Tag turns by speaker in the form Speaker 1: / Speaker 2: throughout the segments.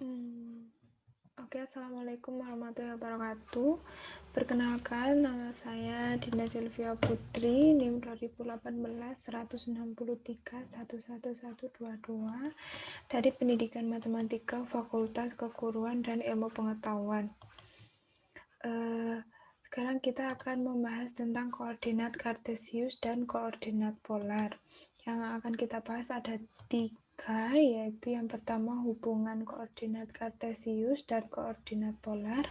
Speaker 1: Oke, Assalamualaikum warahmatullahi wabarakatuh. Perkenalkan, nama saya Dinda Sylvia Putri, NIM 2018 163 11122 dari Pendidikan Matematika Fakultas Keguruan dan Ilmu Pengetahuan. Sekarang kita akan membahas tentang koordinat kartesius dan koordinat polar. Yang akan kita bahas ada 3, yaitu yang pertama hubungan koordinat kartesius dan koordinat polar.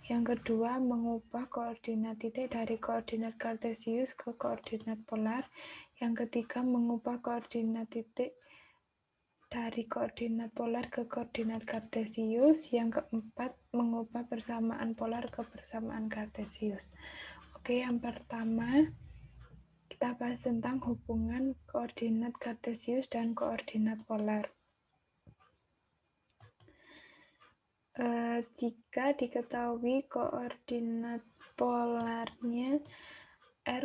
Speaker 1: Yang kedua, mengubah koordinat titik dari koordinat kartesius ke koordinat polar. Yang ketiga, mengubah koordinat titik dari koordinat polar ke koordinat kartesius. Yang keempat, mengubah persamaan polar ke persamaan kartesius. Oke, yang pertama kita bahas tentang hubungan koordinat kartesius dan koordinat polar. Jika diketahui koordinat polarnya R,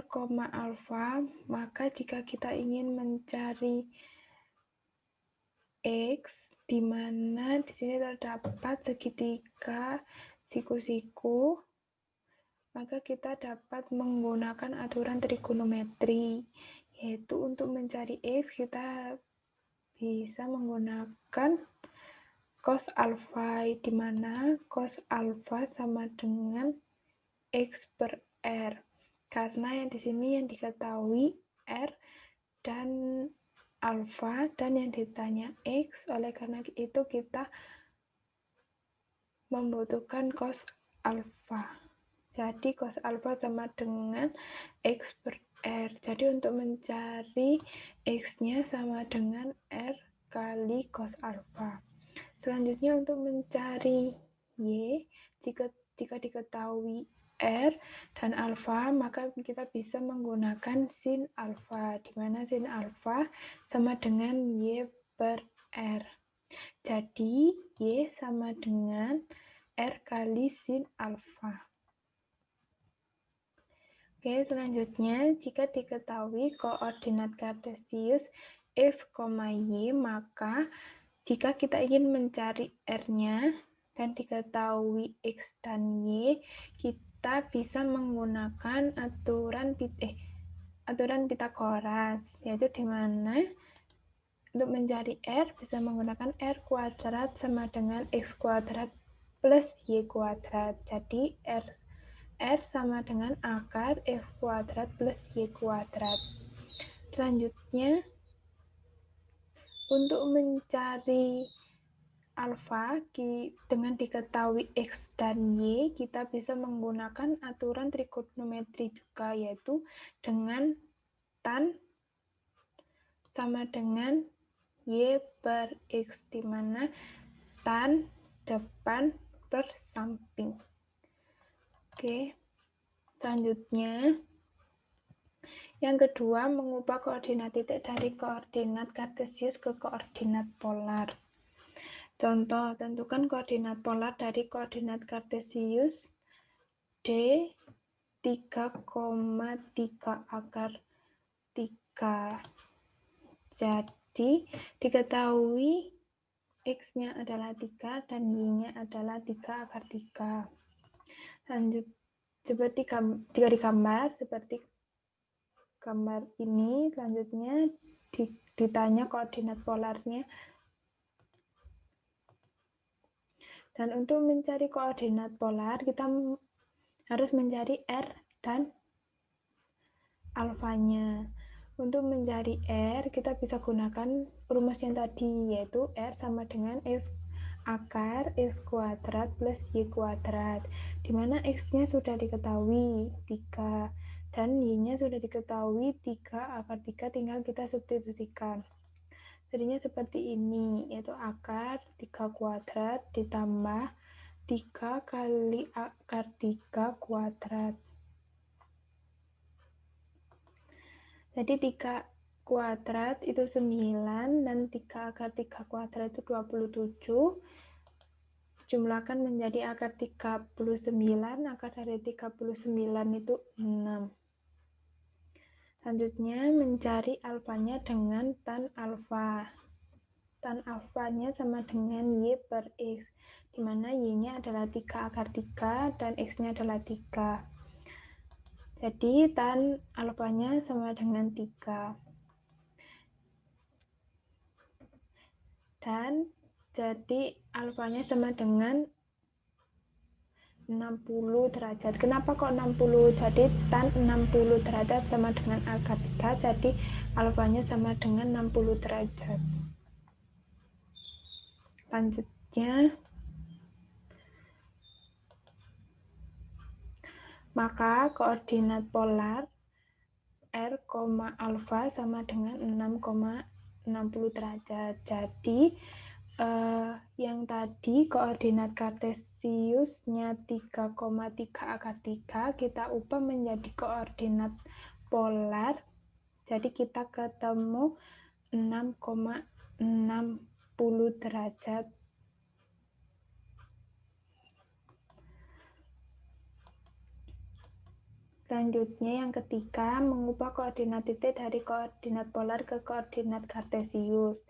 Speaker 1: alfa, maka jika kita ingin mencari X, di mana di sini terdapat segitiga siku-siku, maka kita dapat menggunakan aturan trigonometri, yaitu untuk mencari X kita bisa menggunakan cos alfa, di mana cos alfa sama dengan X per R. Karena yang di sini yang diketahui R dan alfa dan yang ditanya X, oleh karena itu kita membutuhkan cos alfa. Jadi cos alfa sama dengan X per R. Jadi untuk mencari X-nya sama dengan R kali cos alfa. Selanjutnya untuk mencari Y, jika diketahui R dan alfa, maka kita bisa menggunakan sin alfa, di mana sin alfa sama dengan Y per R. Jadi Y sama dengan R kali sin alfa. Oke, selanjutnya jika diketahui koordinat kartesius X, Y, maka jika kita ingin mencari R-nya dan diketahui X dan Y, kita bisa menggunakan aturan Pitagoras, yaitu di mana untuk mencari R bisa menggunakan R kuadrat sama dengan X kuadrat plus Y kuadrat. Jadi R sama dengan akar X kuadrat plus Y kuadrat. Selanjutnya, untuk mencari alfa dengan diketahui X dan Y, kita bisa menggunakan aturan trigonometri juga, yaitu dengan tan sama dengan Y per X, di mana tan depan per samping. Oke, selanjutnya yang kedua, mengubah koordinat titik dari koordinat kartesius ke koordinat polar. Contoh, tentukan koordinat polar dari koordinat kartesius D 3,3 akar 3. Jadi, diketahui X-nya adalah 3 dan Y-nya adalah 3 akar 3. Lanjut, jika digambar seperti gambar ini, selanjutnya ditanya koordinat polarnya. Dan untuk mencari koordinat polar, kita harus mencari R dan alfanya. Untuk mencari R, kita bisa gunakan rumus yang tadi, yaitu R sama dengan X akar X kuadrat plus Y kuadrat, di mana X-nya sudah diketahui 3 dan Y-nya sudah diketahui 3 akar 3, tinggal kita substitusikan. Jadinya seperti ini, yaitu akar 3 kuadrat ditambah 3 kali akar 3 kuadrat. Jadi 3 kuadrat itu 9 dan 3 akar 3 kuadrat itu 27. Jumlahkan menjadi akar 39, akar dari 39 itu 6. Selanjutnya mencari alfanya dengan tan alfa. tan alfanya sama dengan Y per X, di mana Y-nya adalah 3 akar 3 dan X-nya adalah 3. Jadi tan alfanya sama dengan 3. Dan jadi alfanya sama dengan 60 derajat. Kenapa kok 60? Jadi tan 60 derajat sama dengan akar 3, jadi alfanya sama dengan 60 derajat. Lanjutnya, maka koordinat polar R, alfa sama dengan 6,60 derajat. Jadi yang tadi koordinat kartesiusnya 3,3 akar 3 kita ubah menjadi koordinat polar. Jadi kita ketemu 6,60 derajat. Selanjutnya yang ketiga, mengubah koordinat titik dari koordinat polar ke koordinat kartesius.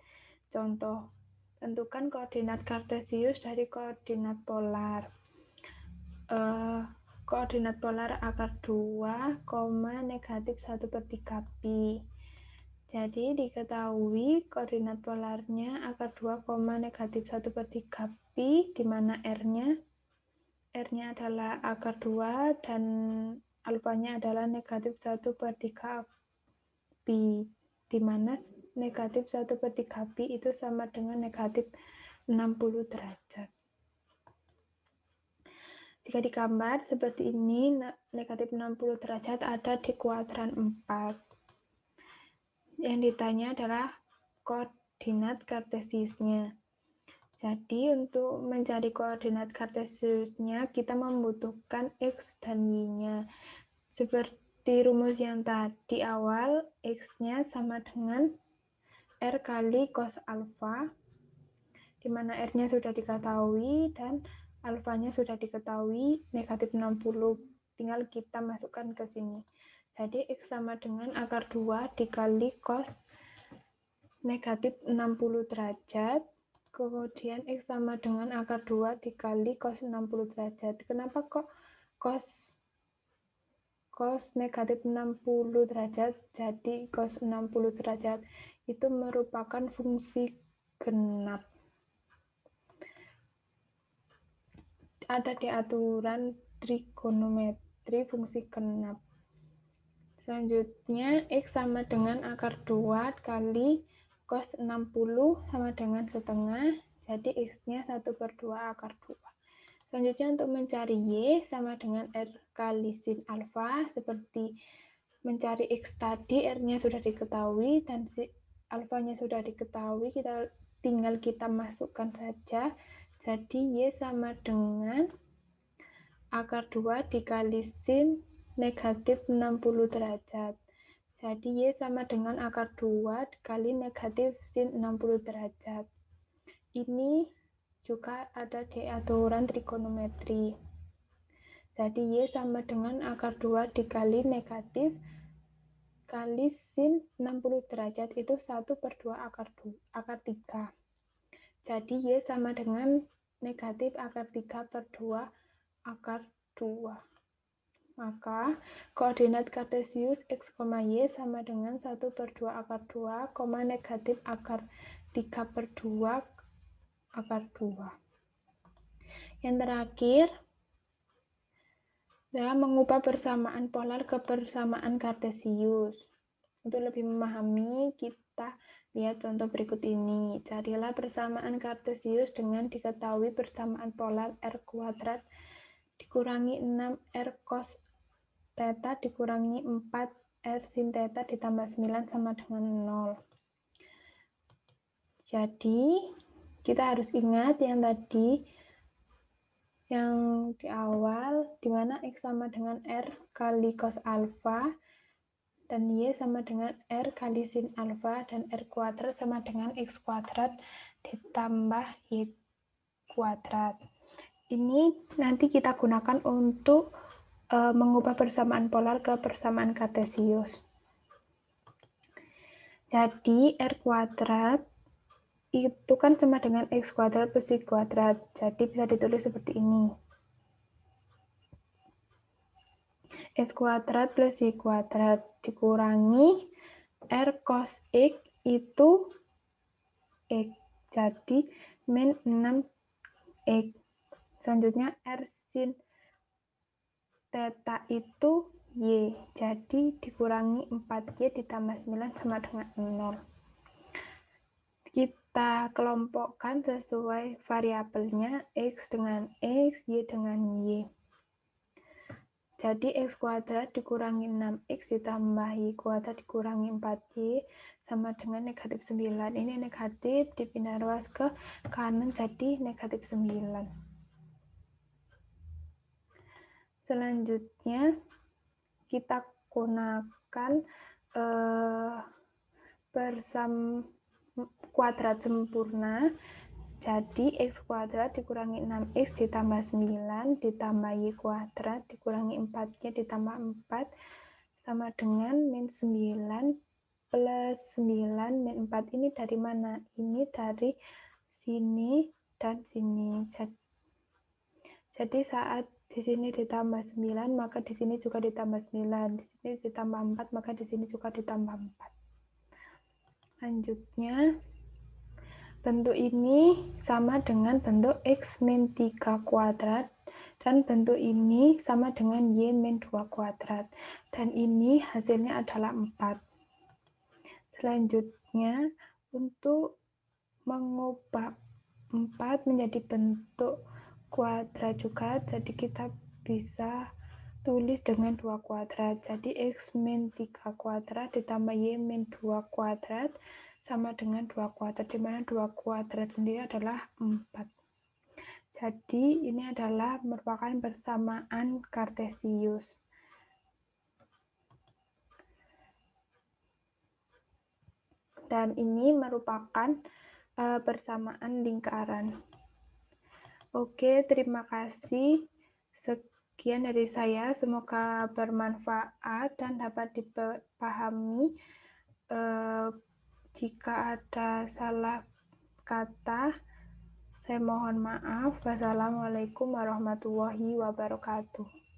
Speaker 1: Contoh, tentukan koordinat kartesius dari koordinat polar. Koordinat polar akar 2, negatif 1/3 pi. Jadi diketahui koordinat polarnya akar 2, negatif 1/3 pi, di mana R-nya adalah akar 2 dan alfanya adalah negatif 1/3 pi, di mana negatif 1/3 pi itu sama dengan negatif 60 derajat. Jika digambar seperti ini, negatif 60 derajat ada di kuadran 4. Yang ditanya adalah koordinat kartesiusnya. Jadi untuk mencari koordinat kartesiusnya, kita membutuhkan X dan Y-nya. Seperti rumus yang tadi awal, X-nya sama dengan R kali cos alfa, di mana R-nya sudah diketahui dan alfanya sudah diketahui, negatif 60. Tinggal kita masukkan ke sini. Jadi X sama dengan akar 2 dikali cos negatif 60 derajat. Kemudian X sama dengan akar 2 dikali cos 60 derajat. Kenapa kok cos negatif 60 derajat jadi cos 60 derajat? Itu merupakan fungsi genap. Ada di aturan trigonometri fungsi genap. Selanjutnya, X sama dengan akar 2 kali cos 60 sama dengan setengah, jadi X-nya 1/2 akar 2. Selanjutnya untuk mencari Y sama dengan R kali sin alfa, seperti mencari X tadi, R-nya sudah diketahui dan alfanya sudah diketahui, tinggal kita masukkan saja. Jadi Y sama dengan akar 2 dikali sin negatif 60 derajat. Jadi Y sama dengan akar 2 kali negatif sin 60 derajat. Ini juga ada di aturan trigonometri. Jadi Y sama dengan akar 2 dikali negatif kali sin 60 derajat itu 1/2 akar 3. Jadi Y sama dengan negatif akar 3/2 akar 2. Maka koordinat kartesius X, Y sama dengan 1/2 akar 2, negatif akar 3/2 akar 2. Yang terakhir adalah mengubah persamaan polar ke persamaan kartesius. Untuk lebih memahami, kita lihat contoh berikut ini. Carilah persamaan kartesius dengan diketahui persamaan polar R kuadrat dikurangi 6R cos theta dikurangi 4R sin theta ditambah 9 sama dengan 0. Jadi, kita harus ingat yang tadi, yang di awal, di mana X sama dengan R kali cos alfa, dan Y sama dengan R kali sin alfa, dan R kuadrat sama dengan X kuadrat ditambah Y kuadrat. Ini nanti kita gunakan untuk mengubah persamaan polar ke persamaan kartesius. Jadi R kuadrat itu kan sama dengan X kuadrat plus Y kuadrat. Jadi bisa ditulis seperti ini. X kuadrat plus Y kuadrat dikurangi R cos X itu X. Jadi min 6X. Selanjutnya R sin theta itu Y. Jadi dikurangi 4Y ditambah 9 sama dengan 0. Kita kelompokkan sesuai variabelnya X dengan X, Y dengan Y. Jadi X kuadrat dikurangi 6X ditambah Y kuadrat dikurangi 4Y sama dengan negatif 9. Ini negatif, dipindah ruas ke kanan jadi negatif 9. Selanjutnya kita gunakan kuadrat sempurna. Jadi X kuadrat dikurangi 6X ditambah 9 ditambah Y kuadrat dikurangi 4Y ditambah 4 sama dengan min 9 plus 9 min 4. Ini dari mana? Ini dari sini dan sini. Jadi saat di sini ditambah 9 maka di sini juga ditambah 9. Di sini ditambah 4 maka di sini juga ditambah 4. Lanjutnya bentuk ini sama dengan bentuk X min 3 kuadrat dan bentuk ini sama dengan Y min 2 kuadrat dan ini hasilnya adalah 4. Selanjutnya untuk mengubah 4 menjadi bentuk kuadrat juga, jadi kita bisa tulis dengan 2 kuadrat. Jadi X min 3 kuadrat ditambah Y min 2 kuadrat sama dengan 2 kuadrat, di mana 2 kuadrat sendiri adalah 4. Jadi ini adalah merupakan persamaan kartesius. Dan ini merupakan persamaan lingkaran. Oke, terima kasih. Sekian dari saya, semoga bermanfaat dan dapat dipahami. Jika ada salah kata, saya mohon maaf. Wassalamualaikum warahmatullahi wabarakatuh.